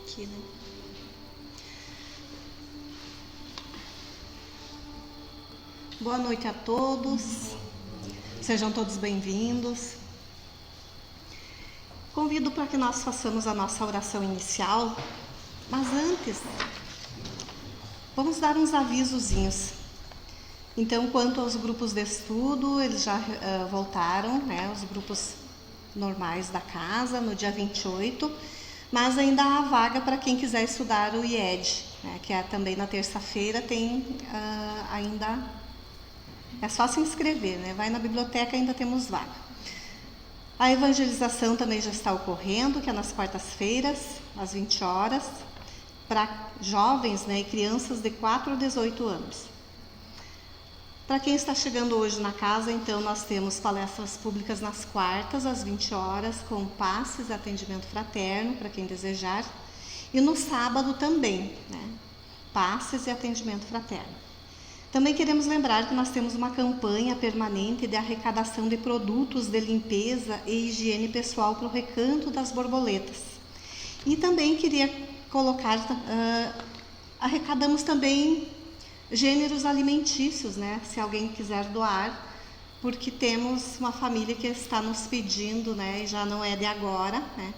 aqui, né? Boa noite a todos. Sejam todos bem-vindos. Convido para que nós façamos a nossa oração inicial, mas antes, vamos dar uns avisozinhos. Então, quanto aos grupos de estudo, eles já voltaram, né, os grupos normais da casa, no dia 28, mas ainda há vaga para quem quiser estudar o IED, né, que é também na terça-feira, tem ainda, é só se inscrever, né, vai na biblioteca, ainda temos vaga. A evangelização também já está ocorrendo, que é nas quartas-feiras, às 20 horas, para jovens, né, e crianças de 4 a 18 anos. Para quem está chegando hoje na casa, então, nós temos palestras públicas nas quartas, às 20 horas, com passes e atendimento fraterno, para quem desejar. E no sábado também, né, passes e atendimento fraterno. Também queremos lembrar que nós temos uma campanha permanente de arrecadação de produtos de limpeza e higiene pessoal para o Recanto das Borboletas. E também queria colocar, arrecadamos também gêneros alimentícios, né? Se alguém quiser doar, porque temos uma família que está nos pedindo, né? E já não é de agora, né?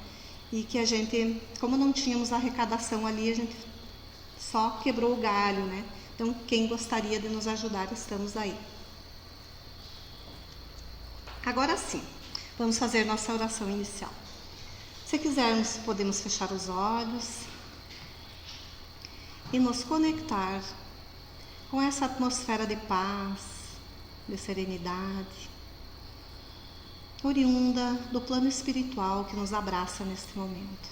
E que a gente, como não tínhamos arrecadação ali, a gente só quebrou o galho, né? Então, quem gostaria de nos ajudar, estamos aí. Agora sim, vamos fazer nossa oração inicial. Se quisermos, podemos fechar os olhos e nos conectar com essa atmosfera de paz, de serenidade, oriunda do plano espiritual que nos abraça neste momento.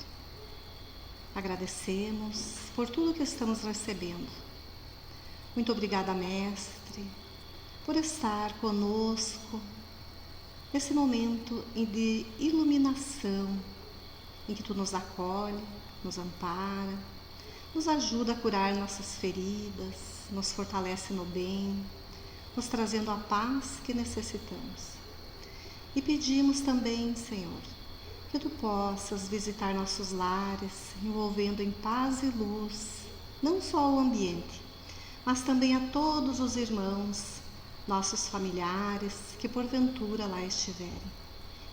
Agradecemos por tudo que estamos recebendo. Muito obrigada, Mestre, por estar conosco nesse momento de iluminação, em que Tu nos acolhe, nos ampara, nos ajuda a curar nossas feridas, nos fortalece no bem, nos trazendo a paz que necessitamos. E pedimos também, Senhor, que Tu possas visitar nossos lares, envolvendo em paz e luz, não só o ambiente, mas também a todos os irmãos, nossos familiares, que porventura lá estiverem.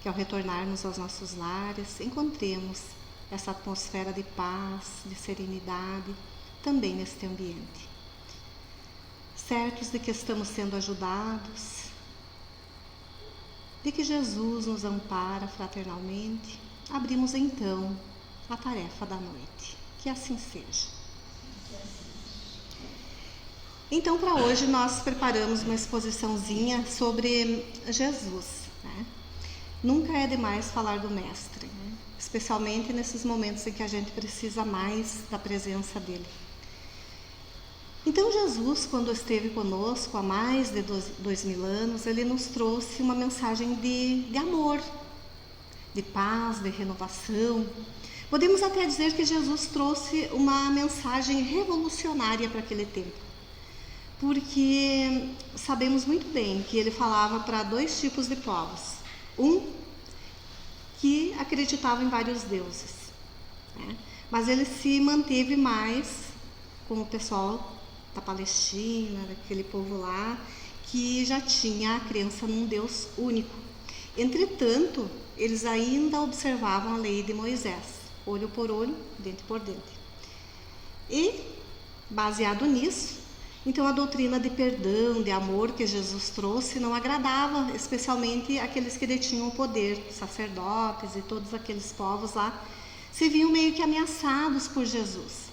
Que ao retornarmos aos nossos lares, encontremos essa atmosfera de paz, de serenidade, também neste ambiente. Certos de que estamos sendo ajudados, de que Jesus nos ampara fraternalmente, abrimos então a tarefa da noite. Que assim seja. Então, para hoje, nós preparamos uma exposiçãozinha sobre Jesus, né? Nunca é demais falar do Mestre, né? Especialmente nesses momentos em que a gente precisa mais da presença dele. Então, Jesus, quando esteve conosco há mais de 2000 anos, ele nos trouxe uma mensagem de amor, de paz, de renovação. Podemos até dizer que Jesus trouxe uma mensagem revolucionária para aquele tempo. Porque sabemos muito bem que ele falava para dois tipos de povos. Um que acreditava em vários deuses, né? Mas ele se manteve mais com o pessoal da Palestina, daquele povo lá, que já tinha a crença num Deus único. Entretanto, eles ainda observavam a lei de Moisés, olho por olho, dente por dente. E, baseado nisso, então a doutrina de perdão, de amor que Jesus trouxe não agradava, especialmente aqueles que detinham o poder, sacerdotes e todos aqueles povos lá, se viam meio que ameaçados por Jesus,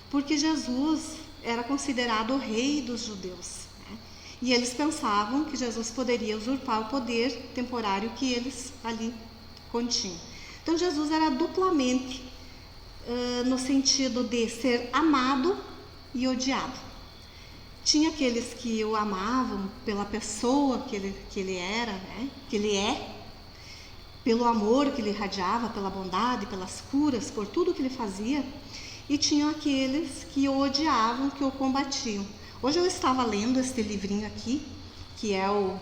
porque Jesus era considerado o rei dos judeus, né? E eles pensavam que Jesus poderia usurpar o poder temporário que eles ali continham. Então Jesus era duplamente no sentido de ser amado e odiado. Tinha aqueles que o amavam pela pessoa que ele era, né? Que ele é, pelo amor que ele irradiava, pela bondade, pelas curas, por tudo que ele fazia. E tinham aqueles que o odiavam, que o combatiam. Hoje eu estava lendo este livrinho aqui, que é o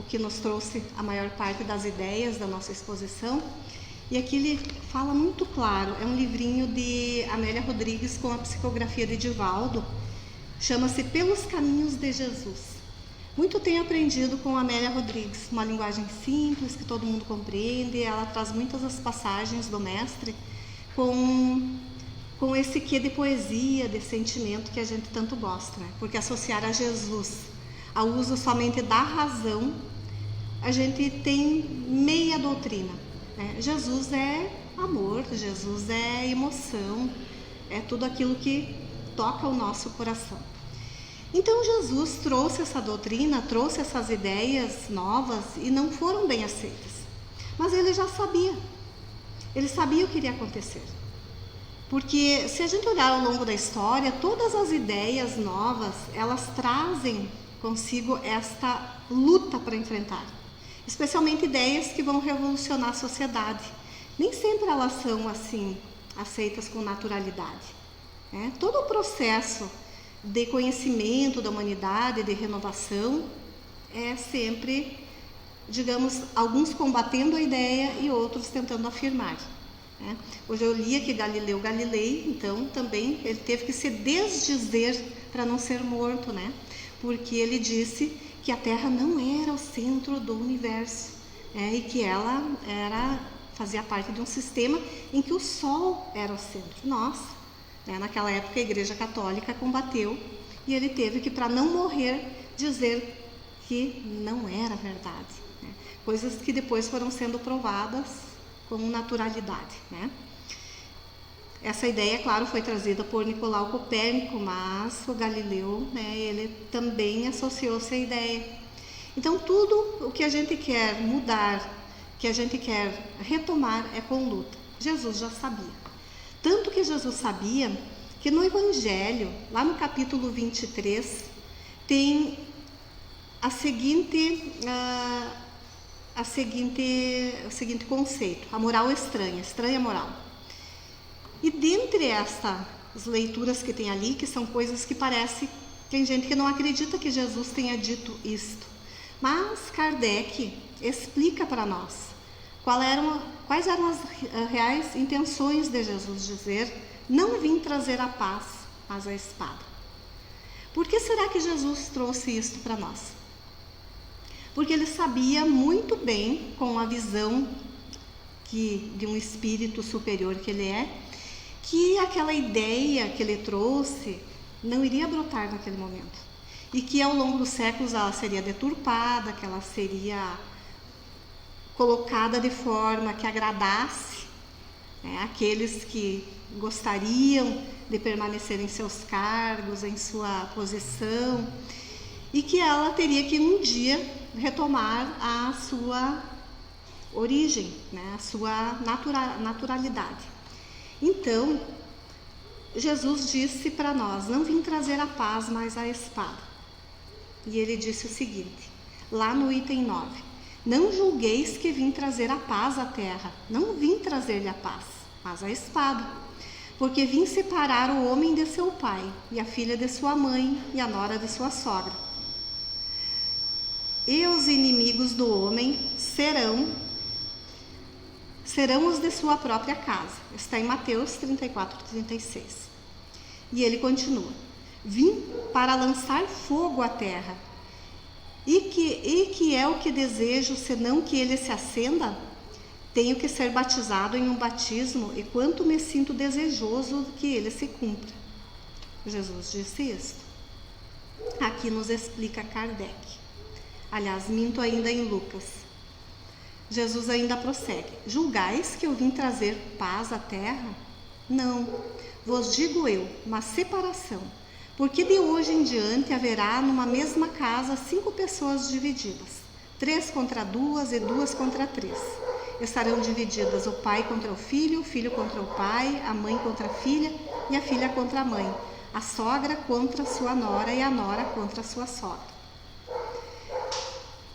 que nos trouxe a maior parte das ideias da nossa exposição. E aqui ele fala muito claro, é um livrinho de Amélia Rodrigues com a psicografia de Divaldo, chama-se Pelos Caminhos de Jesus. Muito tenho aprendido com a Amélia Rodrigues, uma linguagem simples, que todo mundo compreende. Ela traz muitas das passagens do mestre com esse quê de poesia, de sentimento que a gente tanto gosta, né? Porque associar a Jesus ao uso somente da razão, a gente tem meia doutrina, né? Jesus é amor, Jesus é emoção, é tudo aquilo que toca o nosso coração. Então Jesus trouxe essa doutrina, trouxe essas ideias novas e não foram bem aceitas. Mas ele já sabia, ele sabia o que iria acontecer. Porque se a gente olhar ao longo da história, todas as ideias novas, elas trazem consigo esta luta para enfrentar. Especialmente ideias que vão revolucionar a sociedade. Nem sempre elas são assim, aceitas com naturalidade, né? Todo o processo de conhecimento da humanidade, de renovação, é sempre, digamos, alguns combatendo a ideia e outros tentando afirmar, né? Hoje eu li aqui Galileu Galilei, então também ele teve que se desdizer para não ser morto, né? Porque ele disse que a Terra não era o centro do universo, e que ela fazia parte de um sistema em que o Sol era o centro. Nossa! Naquela época a Igreja Católica combateu e ele teve que, para não morrer, dizer que não era verdade, né? Coisas que depois foram sendo provadas com naturalidade, né? Essa ideia, claro, foi trazida por Nicolau Copérnico, mas o Galileu, né, ele também associou-se à ideia. Então tudo o que a gente quer mudar, que a gente quer retomar, é com luta. Jesus já sabia. Tanto que Jesus sabia que no Evangelho, lá no capítulo 23, tem o seguinte conceito: a moral estranha moral. E dentre essas leituras que tem ali, que são coisas que parece, tem gente que não acredita que Jesus tenha dito isto, mas Kardec explica para nós quais eram as reais intenções de Jesus dizer: não vim trazer a paz, mas a espada. Por que será que Jesus trouxe isto para nós? Porque ele sabia muito bem, com a visão de um espírito superior que ele é, que aquela ideia que ele trouxe não iria brotar naquele momento. E que ao longo dos séculos ela seria deturpada, que ela seria colocada de forma que agradasse, né, aqueles que gostariam de permanecer em seus cargos, em sua posição, e que ela teria que um dia retomar a sua origem, né, a sua naturalidade. Então, Jesus disse para nós: não vim trazer a paz, mas a espada. E ele disse o seguinte, lá no item 9: não julgueis que vim trazer a paz à terra, não vim trazer-lhe a paz, mas a espada. Porque vim separar o homem de seu pai, e a filha de sua mãe, e a nora de sua sogra. E os inimigos do homem serão os de sua própria casa. Está em Mateus 34, 36. E ele continua: vim para lançar fogo à terra. E que é o que desejo, senão que ele se acenda? Tenho que ser batizado em um batismo, e quanto me sinto desejoso que ele se cumpra. Jesus disse isto. Aqui nos explica Kardec. Aliás, minto ainda em Lucas. Jesus ainda prossegue: julgais que eu vim trazer paz à terra? Não, vos digo eu, uma separação. Porque de hoje em diante haverá numa mesma casa 5 pessoas divididas, 3 contra 2 e 2 contra 3. Estarão divididas o pai contra o filho contra o pai, a mãe contra a filha e a filha contra a mãe, a sogra contra sua nora e a nora contra sua sogra.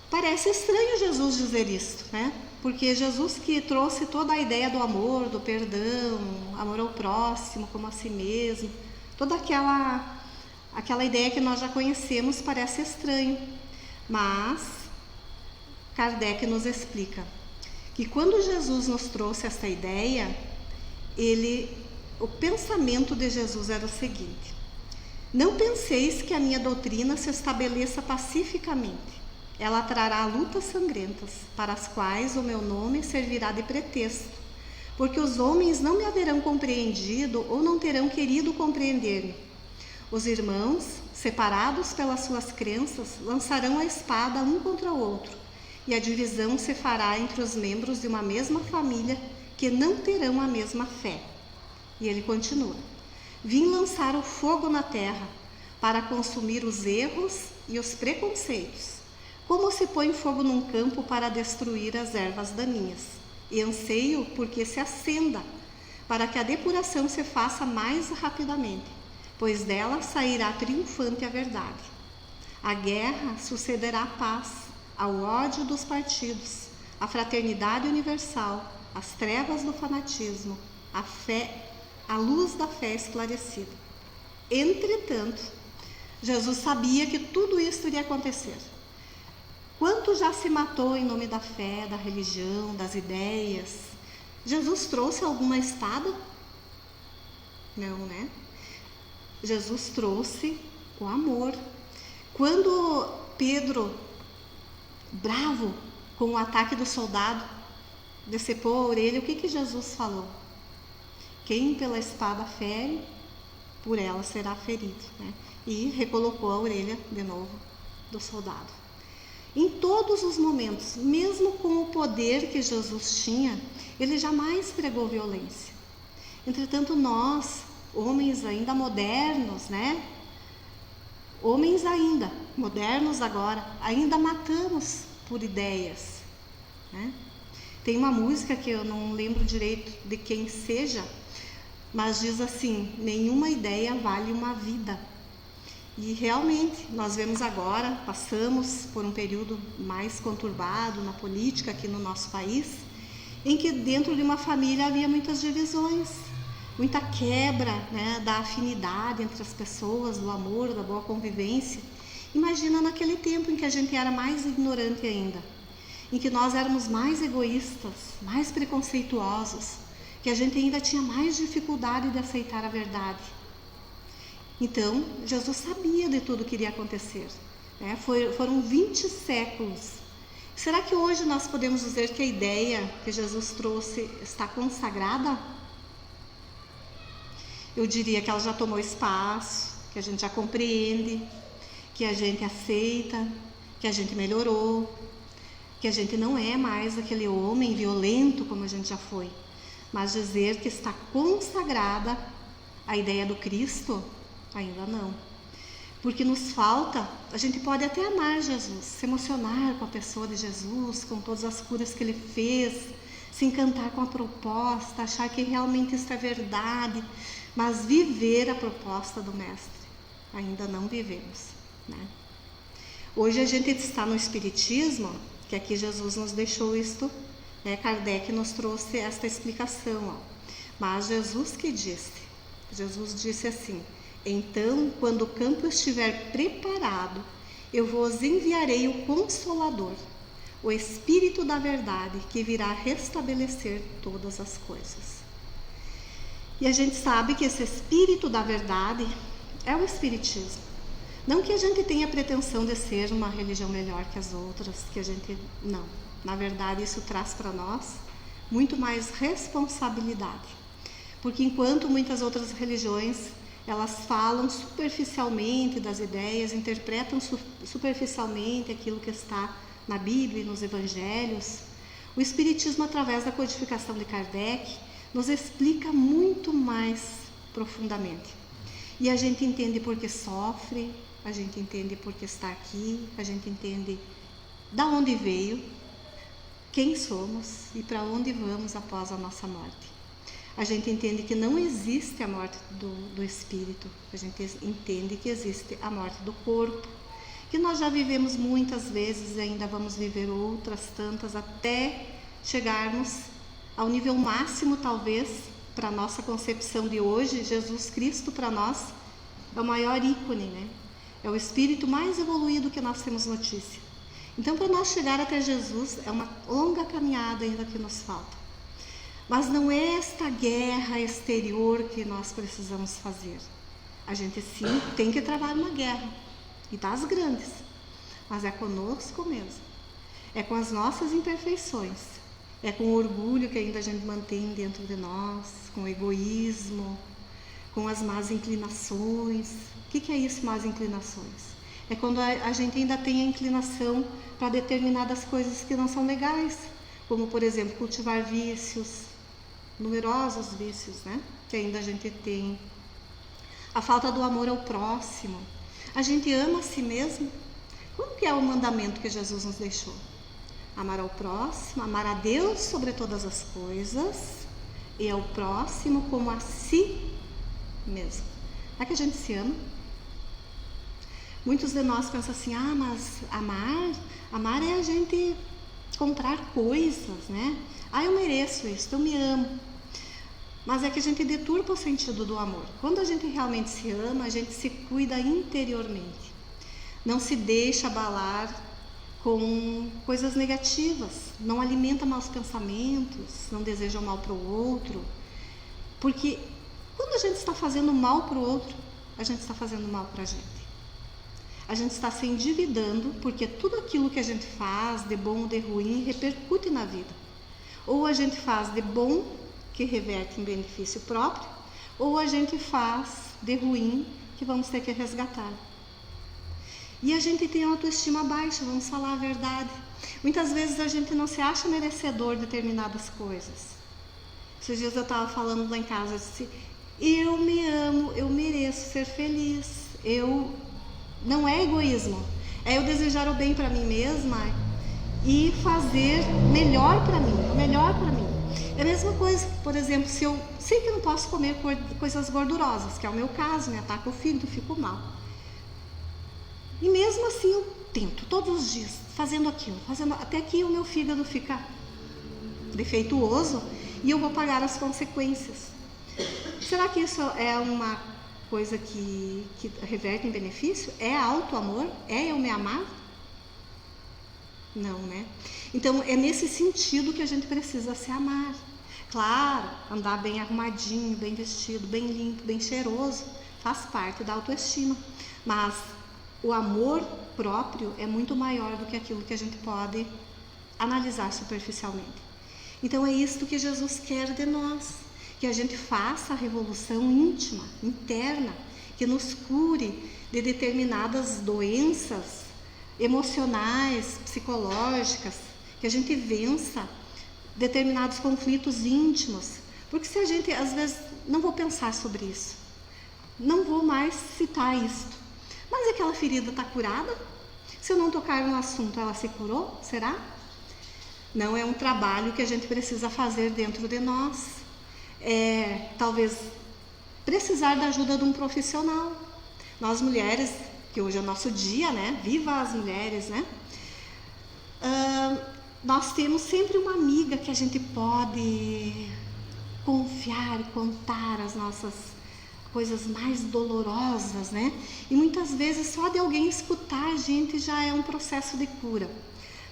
Parece estranho Jesus dizer isso, né? Porque Jesus que trouxe toda a ideia do amor, do perdão, amor ao próximo como a si mesmo, toda aquela ideia que nós já conhecemos, parece estranho. Mas Kardec nos explica E quando Jesus nos trouxe essa ideia, o pensamento de Jesus era o seguinte: não penseis que a minha doutrina se estabeleça pacificamente. Ela trará lutas sangrentas, para as quais o meu nome servirá de pretexto, porque os homens não me haverão compreendido ou não terão querido compreender-me. Os irmãos, separados pelas suas crenças, lançarão a espada um contra o outro, e a divisão se fará entre os membros de uma mesma família que não terão a mesma fé. E ele continua: vim lançar o fogo na terra para consumir os erros e os preconceitos, como se põe fogo num campo para destruir as ervas daninhas. E anseio porque se acenda, para que a depuração se faça mais rapidamente, pois dela sairá triunfante a verdade. A guerra sucederá à paz, ao ódio dos partidos, à fraternidade universal, às trevas do fanatismo, à fé, à luz da fé esclarecida. Entretanto, Jesus sabia que tudo isso iria acontecer. Quanto já se matou em nome da fé, da religião, das ideias? Jesus trouxe alguma espada? Não, né? Jesus trouxe o amor. Quando Pedro, bravo com o ataque do soldado, decepou a orelha, o que Jesus falou? Quem pela espada fere, por ela será ferido, né? E recolocou a orelha de novo do soldado. Em todos os momentos, mesmo com o poder que Jesus tinha, ele jamais pregou violência. Entretanto, nós, homens ainda modernos, né? Homens ainda, modernos agora, ainda matamos por ideias, né? Tem uma música que eu não lembro direito de quem seja, mas diz assim: nenhuma ideia vale uma vida. E realmente, nós vemos agora, passamos por um período mais conturbado na política aqui no nosso país, em que dentro de uma família havia muitas divisões, muita quebra, né, da afinidade entre as pessoas, do amor, da boa convivência. Imagina naquele tempo em que a gente era mais ignorante ainda, em que nós éramos mais egoístas, mais preconceituosos, que a gente ainda tinha mais dificuldade de aceitar a verdade. Então, Jesus sabia de tudo que iria acontecer, né? Foram 20 séculos. Será que hoje nós podemos dizer que a ideia que Jesus trouxe está consagrada? Eu diria que ela já tomou espaço, que a gente já compreende, que a gente aceita, que a gente melhorou, que a gente não é mais aquele homem violento como a gente já foi. Mas dizer que está consagrada a ideia do Cristo, ainda não. Porque nos falta, a gente pode até amar Jesus, se emocionar com a pessoa de Jesus, com todas as curas que ele fez, se encantar com a proposta, achar que realmente isso é verdade, mas viver a proposta do Mestre, ainda não vivemos, né? Hoje a gente está no Espiritismo, que aqui Jesus nos deixou isto, né? Kardec nos trouxe esta explicação, mas Jesus disse assim: então, quando o campo estiver preparado, eu vos enviarei o Consolador, o Espírito da Verdade, que virá restabelecer todas as coisas. E a gente sabe que esse Espírito da Verdade é o Espiritismo. Não que a gente tenha pretensão de ser uma religião melhor que as outras, que a gente não. Na verdade, isso traz para nós muito mais responsabilidade. Porque enquanto muitas outras religiões, elas falam superficialmente das ideias, interpretam superficialmente aquilo que está na Bíblia e nos Evangelhos, o Espiritismo, através da codificação de Kardec, nos explica muito mais profundamente. E a gente entende por que sofre, a gente entende por que está aqui, a gente entende de onde veio, quem somos e para onde vamos após a nossa morte. A gente entende que não existe a morte do espírito, a gente entende que existe a morte do corpo, que nós já vivemos muitas vezes e ainda vamos viver outras tantas até chegarmos ao nível máximo, talvez, para a nossa concepção de hoje. Jesus Cristo para nós é o maior ícone, né? É o espírito mais evoluído que nós temos notícia. Então, para nós chegar até Jesus, é uma longa caminhada ainda que nos falta. Mas não é esta guerra exterior que nós precisamos fazer. A gente sim tem que travar uma guerra, e das grandes, mas é conosco mesmo. É com as nossas imperfeições, é com o orgulho que ainda a gente mantém dentro de nós, com o egoísmo, com as más inclinações. O que é isso, más inclinações? É quando a gente ainda tem a inclinação para determinadas coisas que não são legais, como, por exemplo, cultivar vícios, numerosos vícios, né? Que ainda a gente tem. A falta do amor ao próximo. A gente ama a si mesmo. Como que é o mandamento que Jesus nos deixou? Amar ao próximo, amar a Deus sobre todas as coisas e ao próximo como a si mesmo. É que a gente se ama? Muitos de nós pensam assim, mas amar é a gente comprar coisas, né? Eu mereço isso, eu me amo. Mas é que a gente deturpa o sentido do amor. Quando a gente realmente se ama, a gente se cuida interiormente. Não se deixa abalar com coisas negativas, não alimenta maus pensamentos, não deseja o mal para o outro. Porque quando a gente está fazendo mal para o outro, a gente está fazendo mal para a gente. A gente está se endividando porque tudo aquilo que a gente faz, de bom ou de ruim, repercute na vida. Ou a gente faz de bom, que reverte em benefício próprio, ou a gente faz de ruim, que vamos ter que resgatar. E a gente tem autoestima baixa, vamos falar a verdade. Muitas vezes a gente não se acha merecedor de determinadas coisas. Esses dias eu estava falando lá em casa, eu disse, eu me amo, eu mereço ser feliz. Não é egoísmo, é eu desejar o bem para mim mesma e fazer melhor para mim, o melhor para mim. É a mesma coisa, por exemplo, se eu sei que eu não posso comer coisas gordurosas, que é o meu caso, me ataca o fígado, fico mal. E mesmo assim eu tento, todos os dias, fazendo aquilo, até que o meu fígado fica defeituoso e eu vou pagar as consequências. Será que isso é uma coisa que reverte em benefício? É auto-amor? É eu me amar? Não, né? Então é nesse sentido que a gente precisa se amar. Claro, andar bem arrumadinho, bem vestido, bem limpo, bem cheiroso, faz parte da autoestima. Mas o amor próprio é muito maior do que aquilo que a gente pode analisar superficialmente. Então é isso que Jesus quer de nós, que a gente faça a revolução íntima, interna, que nos cure de determinadas doenças emocionais, psicológicas, que a gente vença determinados conflitos íntimos. Porque se a gente, às vezes, não vou pensar sobre isso, não vou mais citar isto, mas aquela ferida está curada? Se eu não tocar no assunto, ela se curou? Será? Não, é um trabalho que a gente precisa fazer dentro de nós. Talvez precisar da ajuda de um profissional. Nós mulheres, que hoje é o nosso dia, né? Viva as mulheres, né? Nós temos sempre uma amiga que a gente pode confiar e contar as nossas coisas mais dolorosas, né? E muitas vezes só de alguém escutar a gente já é um processo de cura.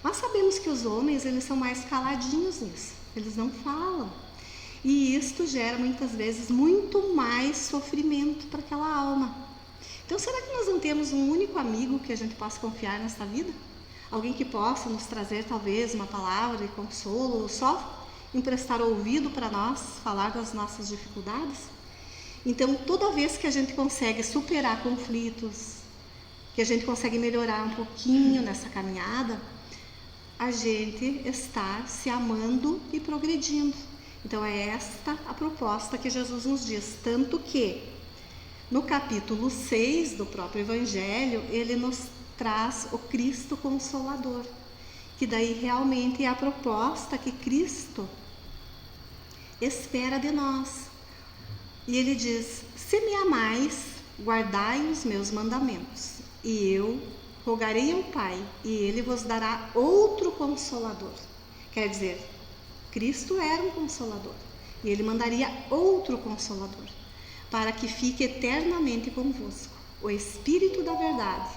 Nós sabemos que os homens, eles são mais caladinhos nisso, eles não falam. E isto gera muitas vezes muito mais sofrimento para aquela alma. Então será que nós não temos um único amigo que a gente possa confiar nessa vida? Alguém que possa nos trazer talvez uma palavra de consolo, ou só emprestar ouvido para nós, falar das nossas dificuldades? Então toda vez que a gente consegue superar conflitos, que a gente consegue melhorar um pouquinho nessa caminhada, a gente está se amando e progredindo. Então é esta a proposta que Jesus nos diz, tanto que no capítulo 6 do próprio Evangelho, ele nos traz o Cristo Consolador, que daí realmente é a proposta que Cristo espera de nós. E ele diz, se me amais, guardai os meus mandamentos, e eu rogarei ao Pai, e ele vos dará outro Consolador. Quer dizer, Cristo era um Consolador, e ele mandaria outro Consolador, para que fique eternamente convosco, o Espírito da Verdade,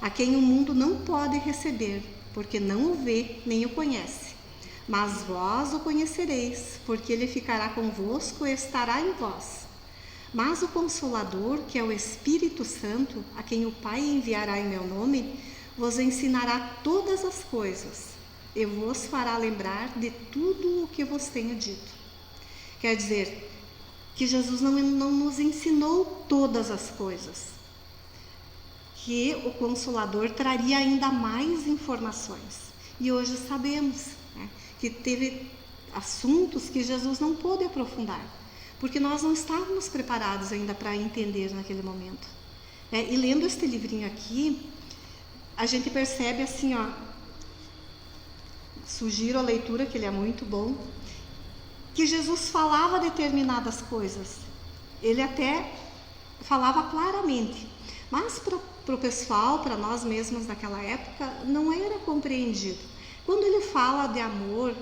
a quem o mundo não pode receber, porque não o vê nem o conhece. Mas vós o conhecereis, porque ele ficará convosco e estará em vós. Mas o Consolador, que é o Espírito Santo, a quem o Pai enviará em meu nome, vos ensinará todas as coisas e vos fará lembrar de tudo o que vos tenho dito. Quer dizer, que Jesus não nos ensinou todas as coisas, que o Consolador traria ainda mais informações. E hoje sabemos, né, que teve assuntos que Jesus não pôde aprofundar, porque nós não estávamos preparados ainda para entender naquele momento. E lendo este livrinho aqui, a gente percebe assim, sugiro a leitura, que ele é muito bom, que Jesus falava determinadas coisas. Ele até falava claramente, mas para o pessoal, para nós mesmos daquela época, não era compreendido. Quando ele fala de amor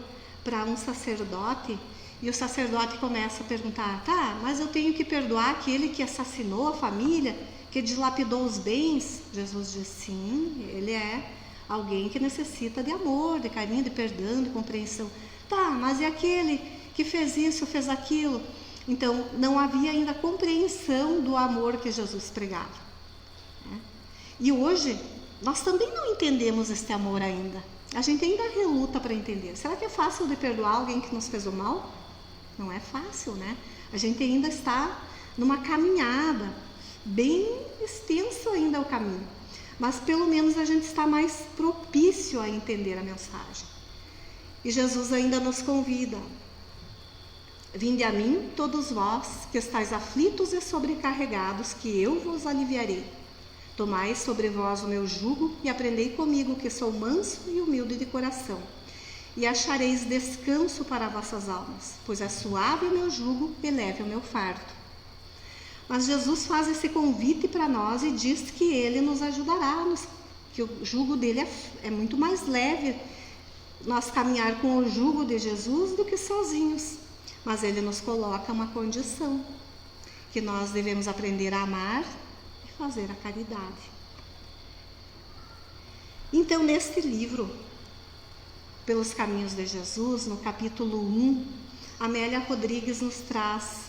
para um sacerdote, e o sacerdote começa a perguntar, tá, mas eu tenho que perdoar aquele que assassinou a família, que dilapidou os bens? Jesus diz, sim, ele é alguém que necessita de amor, de carinho, de perdão, de compreensão. Tá, mas e aquele que fez isso, fez aquilo? Então, não havia ainda compreensão do amor que Jesus pregava. E hoje, nós também não entendemos este amor ainda. A gente ainda reluta para entender. Será que é fácil de perdoar alguém que nos fez o mal? Não é fácil, né? A gente ainda está numa caminhada, bem extenso ainda o caminho. Mas pelo menos a gente está mais propício a entender a mensagem. E Jesus ainda nos convida. Vinde a mim, todos vós, que estáis aflitos e sobrecarregados, que eu vos aliviarei. Tomai sobre vós o meu jugo e aprendei comigo, que sou manso e humilde de coração. E achareis descanso para vossas almas, pois é suave o meu jugo e leve o meu fardo. Mas Jesus faz esse convite para nós e diz que ele nos ajudará, que o jugo dele é muito mais leve, nós caminhar com o jugo de Jesus do que sozinhos. Mas ele nos coloca uma condição, que nós devemos aprender a amar e fazer a caridade. Então, neste livro, Pelos Caminhos de Jesus, no capítulo 1, Amélia Rodrigues nos traz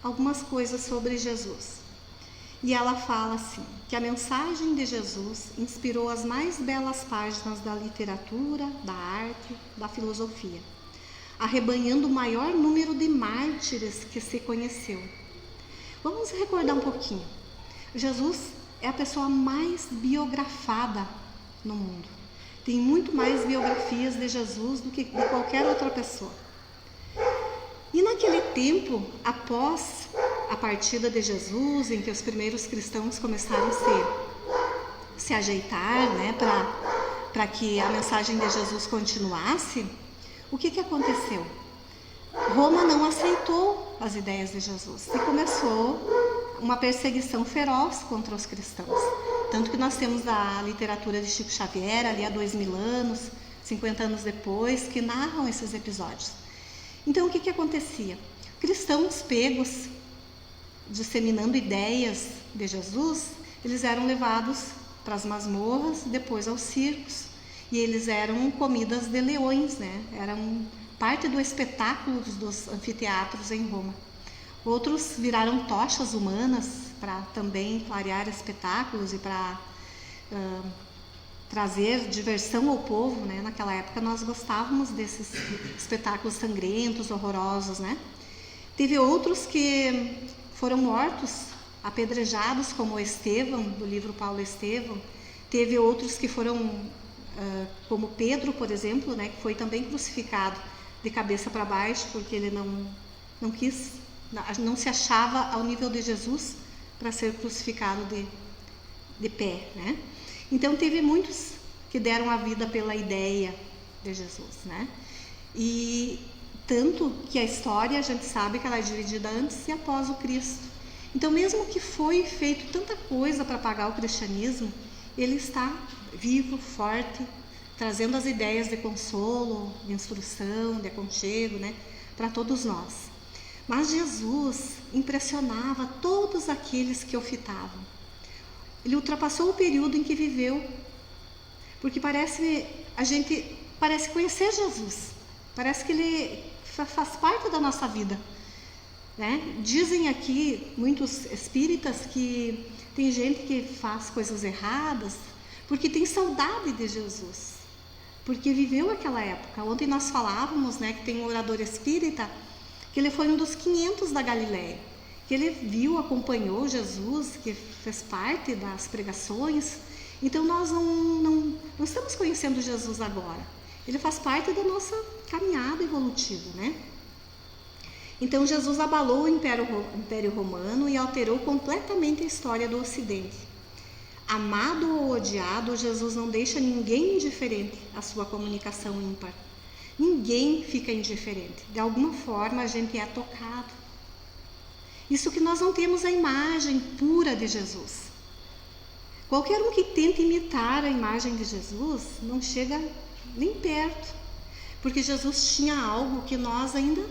algumas coisas sobre Jesus. E ela fala assim, que a mensagem de Jesus inspirou as mais belas páginas da literatura, da arte, da filosofia, arrebanhando o maior número de mártires que se conheceu. Vamos recordar um pouquinho. Jesus é a pessoa mais biografada no mundo. Tem muito mais biografias de Jesus do que de qualquer outra pessoa. E naquele tempo, após a partida de Jesus, em que os primeiros cristãos começaram a se ajeitar, né, para que a mensagem de Jesus continuasse, o que aconteceu? Roma não aceitou as ideias de Jesus e começou uma perseguição feroz contra os cristãos. Tanto que nós temos a literatura de Chico Xavier, ali há 2000 anos, 50 anos depois, que narram esses episódios. Então, o que acontecia? Cristãos pegos, disseminando ideias de Jesus, eles eram levados para as masmorras, depois aos circos, e eles eram comidas de leões, né? Eram parte do espetáculo dos anfiteatros em Roma. Outros viraram tochas humanas para também clarear espetáculos e para trazer diversão ao povo, né? Naquela época nós gostávamos desses espetáculos sangrentos, horrorosos, né? Teve outros que foram mortos, apedrejados, como Estevão, do livro Paulo Estevão. Teve outros que foram, como Pedro, por exemplo, né? Que foi também crucificado de cabeça para baixo, porque ele não se achava ao nível de Jesus para ser crucificado de pé, né? Então teve muitos que deram a vida pela ideia de Jesus, né? E tanto que a história, a gente sabe que ela é dividida antes e após o Cristo. Então, mesmo que foi feito tanta coisa para apagar o cristianismo, ele está vivo, forte, trazendo as ideias de consolo, de instrução, de aconchego, né, para todos nós. Mas Jesus impressionava todos aqueles que o fitavam. Ele ultrapassou o período em que viveu, porque parece a gente parece conhecer Jesus, parece que ele faz parte da nossa vida, né? Dizem aqui muitos espíritas que tem gente que faz coisas erradas porque tem saudade de Jesus, porque viveu aquela época. Ontem nós falávamos, né, que tem um orador espírita que ele foi um dos 500 da Galileia, que ele viu, acompanhou Jesus, que fez parte das pregações. Então nós não estamos conhecendo Jesus agora, ele faz parte da nossa caminhada evolutiva, né? Então Jesus abalou o Império Romano e alterou completamente a história do Ocidente. Amado ou odiado, Jesus não deixa ninguém indiferente à sua comunicação ímpar. Ninguém fica indiferente. De alguma forma a gente é tocado. Isso que nós não temos a imagem pura de Jesus. Qualquer um que tenta imitar a imagem de Jesus não chega nem perto, porque Jesus tinha algo que nós ainda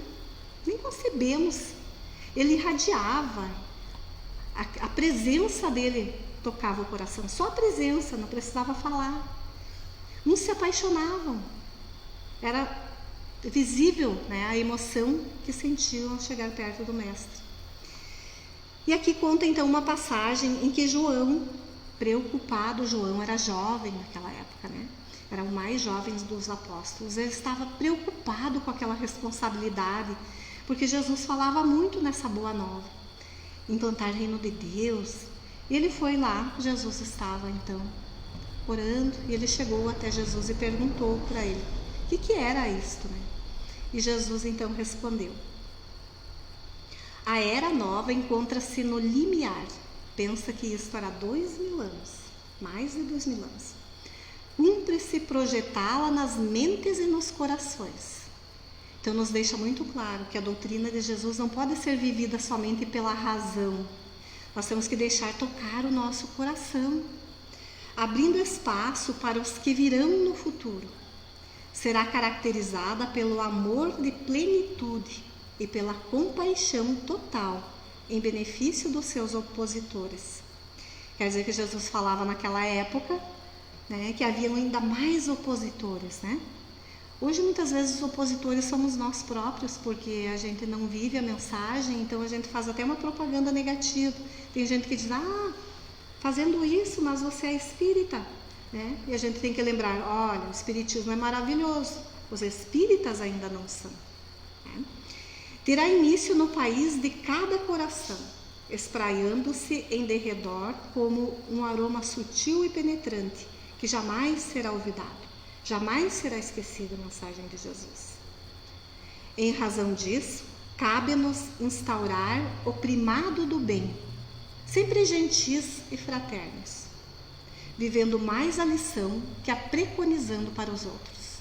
nem concebemos. Ele irradiava, a presença dele tocava o coração, só a presença, não precisava falar. Uns se apaixonavam, era visível, né, a emoção que sentiam ao chegar perto do Mestre. E aqui conta então uma passagem em que João, preocupado, João era jovem naquela época, né? Era o mais jovem dos apóstolos, ele estava preocupado com aquela responsabilidade, porque Jesus falava muito nessa boa nova, implantar o reino de Deus. E ele foi lá, Jesus estava então orando, e ele chegou até Jesus e perguntou para ele, o que era isto, né? E Jesus então respondeu, a era nova encontra-se no limiar. Pensa que isto era 2000 anos, mais de 2000 anos. Cumpre-se projetá-la nas mentes e nos corações. Então nos deixa muito claro que a doutrina de Jesus não pode ser vivida somente pela razão. Nós temos que deixar tocar o nosso coração, abrindo espaço para os que virão no futuro. Será caracterizada pelo amor de plenitude e pela compaixão total em benefício dos seus opositores. Quer dizer que Jesus falava naquela época, né, que haviam ainda mais opositores, né? Hoje muitas vezes os opositores somos nós próprios, porque a gente não vive a mensagem, então a gente faz até uma propaganda negativa. Tem gente que diz, fazendo isso, mas você é espírita, né? E a gente tem que lembrar, olha, o espiritismo é maravilhoso, os espíritas ainda não são, né? Terá início no país de cada coração, espraiando-se em derredor como um aroma sutil e penetrante, que jamais será olvidado, jamais será esquecida a mensagem de Jesus. Em razão disso, cabe-nos instaurar o primado do bem, sempre gentis e fraternos, vivendo mais a lição que a preconizando para os outros.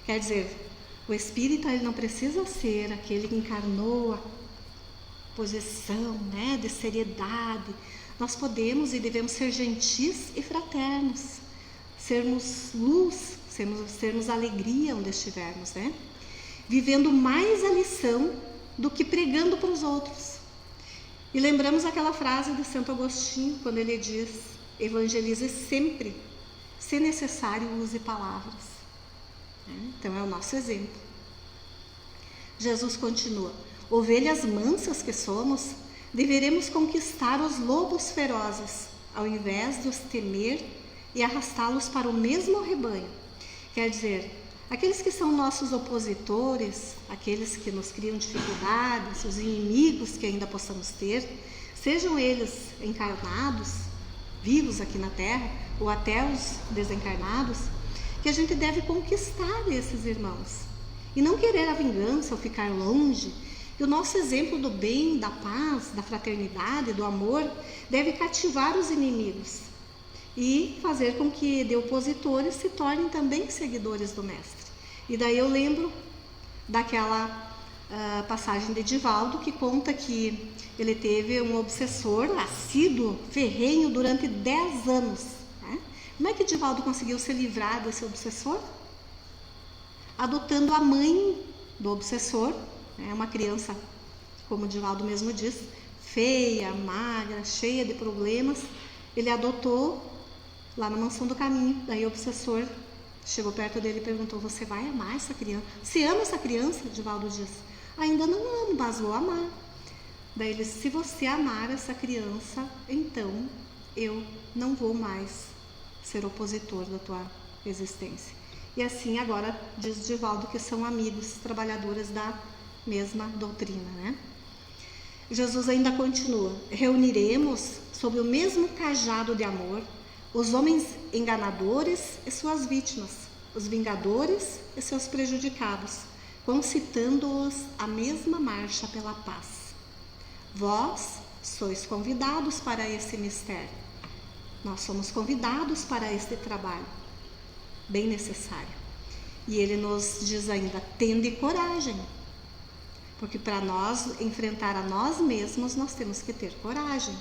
Quer dizer, o espírita ele não precisa ser aquele que encarnou a posição, né, de seriedade. Nós podemos e devemos ser gentis e fraternos, sermos luz, sermos alegria onde estivermos, né? Vivendo mais a lição do que pregando para os outros. E lembramos aquela frase de Santo Agostinho, quando ele diz, evangelize sempre, se necessário use palavras. Então é o nosso exemplo. Jesus continua, ovelhas mansas que somos, deveremos conquistar os lobos ferozes, ao invés de os temer e arrastá-los para o mesmo rebanho. Quer dizer, aqueles que são nossos opositores, aqueles que nos criam dificuldades, os inimigos que ainda possamos ter, sejam eles encarnados, vivos aqui na Terra, ou até os desencarnados, que a gente deve conquistar esses irmãos e não querer a vingança ou ficar longe. E o nosso exemplo do bem, da paz, da fraternidade, do amor deve cativar os inimigos e fazer com que de opositores se tornem também seguidores do Mestre. E daí eu lembro daquela passagem de Divaldo, que conta que ele teve um obsessor assíduo, ferrenho, durante 10 anos. Né? Como é que Divaldo conseguiu se livrar desse obsessor? Adotando a mãe do obsessor, né? Uma criança, como Divaldo mesmo diz, feia, magra, cheia de problemas. Ele adotou lá na Mansão do Caminho. Daí o obsessor Chegou perto dele e perguntou: você vai amar essa criança? Você ama essa criança? Divaldo diz: ainda não amo, mas vou amar. Daí ele disse: se você amar essa criança, então eu não vou mais ser opositor da tua existência. E assim agora diz Divaldo que são amigos, trabalhadores da mesma doutrina, né? Jesus ainda continua: reuniremos sob o mesmo cajado de amor os homens enganadores e suas vítimas, os vingadores e seus prejudicados, concitando-os à mesma marcha pela paz. Vós sois convidados para esse mistério. Nós somos convidados para este trabalho, bem necessário. E ele nos diz ainda: tende coragem, porque para nós enfrentar a nós mesmos, nós temos que ter coragem.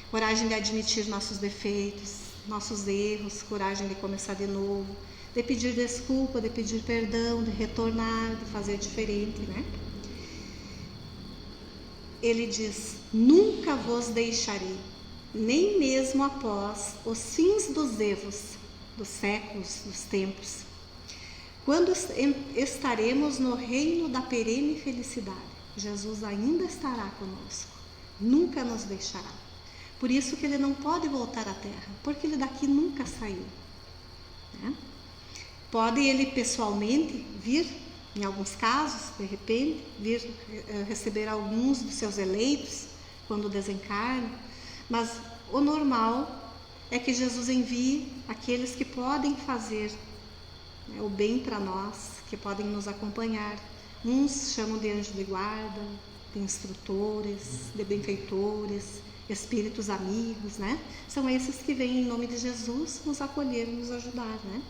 Coragem de admitir nossos defeitos, nossos erros, coragem de começar de novo, de pedir desculpa, de pedir perdão, de retornar, de fazer diferente, né? Ele diz: nunca vos deixarei, nem mesmo após os fins dos erros, dos séculos, dos tempos, quando estaremos no reino da perene felicidade. Jesus ainda estará conosco, nunca nos deixará. Por isso que ele não pode voltar à terra, porque ele daqui nunca saiu, né? Pode ele pessoalmente vir, em alguns casos, de repente, vir receber alguns dos seus eleitos quando desencarna, mas o normal é que Jesus envie aqueles que podem fazer, né, o bem para nós, que podem nos acompanhar. Uns chamam de anjo de guarda, de instrutores, de benfeitores, espíritos amigos, né? São esses que vêm em nome de Jesus nos acolher e nos ajudar, né?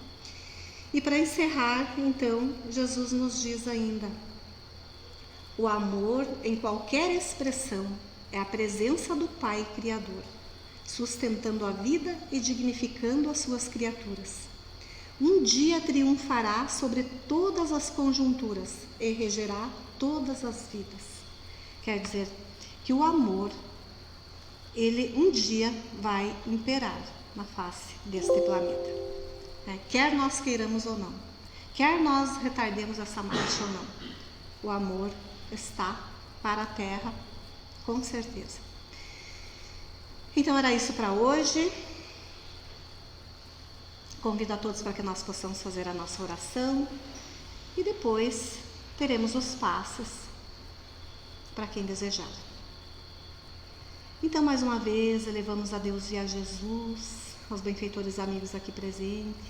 E para encerrar, então, Jesus nos diz ainda: o amor, em qualquer expressão, é a presença do Pai Criador, sustentando a vida e dignificando as suas criaturas. Um dia triunfará sobre todas as conjunturas e regerá todas as vidas. Quer dizer que o amor, ele um dia vai imperar na face deste planeta, né? Quer nós queiramos ou não, quer nós retardemos essa marcha ou não, o amor está para a Terra, com certeza. Então era isso para hoje. Convido a todos para que nós possamos fazer a nossa oração e depois teremos os passos para quem desejar. Então, mais uma vez, elevamos a Deus e a Jesus, aos benfeitores amigos aqui presentes,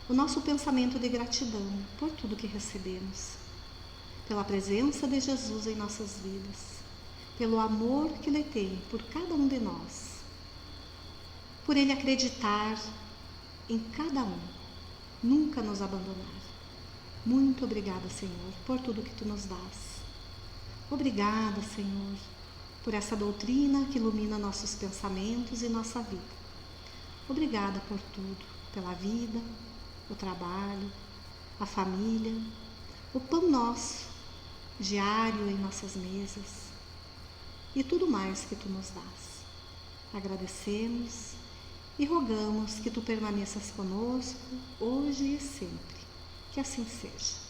o nosso pensamento de gratidão por tudo que recebemos, pela presença de Jesus em nossas vidas, pelo amor que Ele tem por cada um de nós, por Ele acreditar em cada um, nunca nos abandonar. Muito obrigada, Senhor, por tudo que Tu nos dás. Obrigada, Senhor, por essa doutrina que ilumina nossos pensamentos e nossa vida. Obrigada por tudo, pela vida, o trabalho, a família, o pão nosso, diário em nossas mesas e tudo mais que Tu nos dás. Agradecemos e rogamos que Tu permaneças conosco hoje e sempre. Que assim seja.